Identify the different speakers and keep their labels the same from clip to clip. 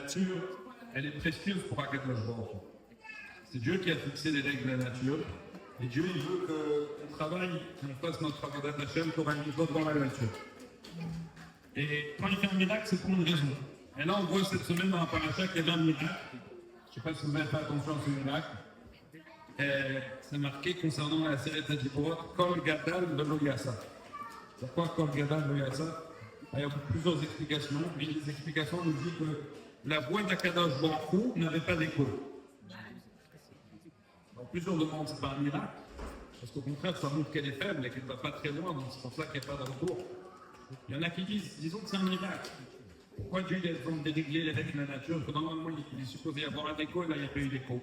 Speaker 1: nature, elle est précieuse pour Akadosh Baruch Hu. C'est Dieu qui a fixé les règles de la nature. Et Dieu, il veut qu'on travaille, qu'on fasse notre travail d'Hachem pour un niveau dans la nature. Et quand il fait un miracle, c'est pour une raison. Et là, on voit cette semaine dans la paracha qu'il y avait un miracle. Je ne sais pas si vous avez fait attention à ce miracle. C'est marqué concernant la série de Djibourot, Kol Gadal de Loyasa. Pourquoi Kol Gadal de Loyasa? Il y a plusieurs explications. Une des explications nous dit que la voix d'Akadosh Baruch Hu n'avait pas d'écho. Donc plusieurs demandent c'est pas un miracle, parce qu'au contraire ça montre qu'elle est faible et qu'elle ne va pas très loin, donc c'est pour ça qu'il n'y a pas de retour. Il y en a qui disent, disons que c'est un miracle. Pourquoi Dieu a besoin de dérégler les règles de la nature? Que normalement il est supposé y avoir un écho et là il n'y a pas eu d'écho.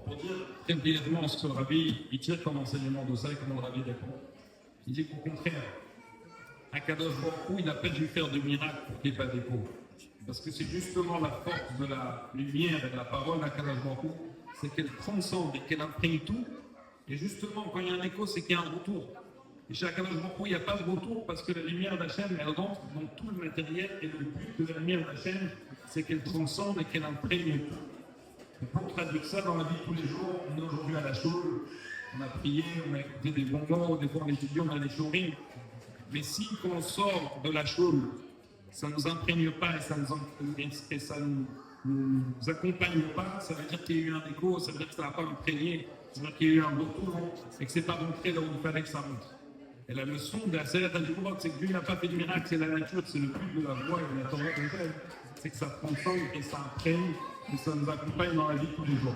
Speaker 1: Pour dire très brièvement ce que le rabbi il tire comme enseignement de ça et comment le rabbi répond. Il dit qu'au contraire, Akadosh Baruch Hu, il n'a pas dû faire de miracle pour qu'il n'y ait pas d'écho. Parce que c'est justement la force de la lumière et de la parole d'Akadosh Baruch Hu, c'est qu'elle transcende et qu'elle imprègne tout. Et justement, quand il y a un écho, c'est qu'il y a un retour. Et chez Akadosh Baruch Hu, il n'y a pas de retour parce que la lumière d'Hachem, elle rentre dans tout le matériel. Et le but de la lumière d'Hachem, c'est qu'elle transcende et qu'elle imprègne tout. Et pour traduire ça dans la vie de tous les jours, on est aujourd'hui à la shul, on a prié, on a écouté des bons mots, des fois on étudie, on a des shurim. Mais si quand on sort de la shul, ça ne nous imprègne pas et ça ne nous accompagne pas, ça veut dire qu'il y a eu un écho, ça veut dire que ça n'a pas imprégné, ça veut dire qu'il y a eu un retour et que c'est pas montré là où il fallait que ça monte. Et la leçon de la Seret HaDibourot, c'est que Dieu n'a pas fait de miracle, c'est la nature, c'est le but de la voie et de la Torah, c'est que ça transcende et ça imprègne et ça nous accompagne dans la vie de tous les jours.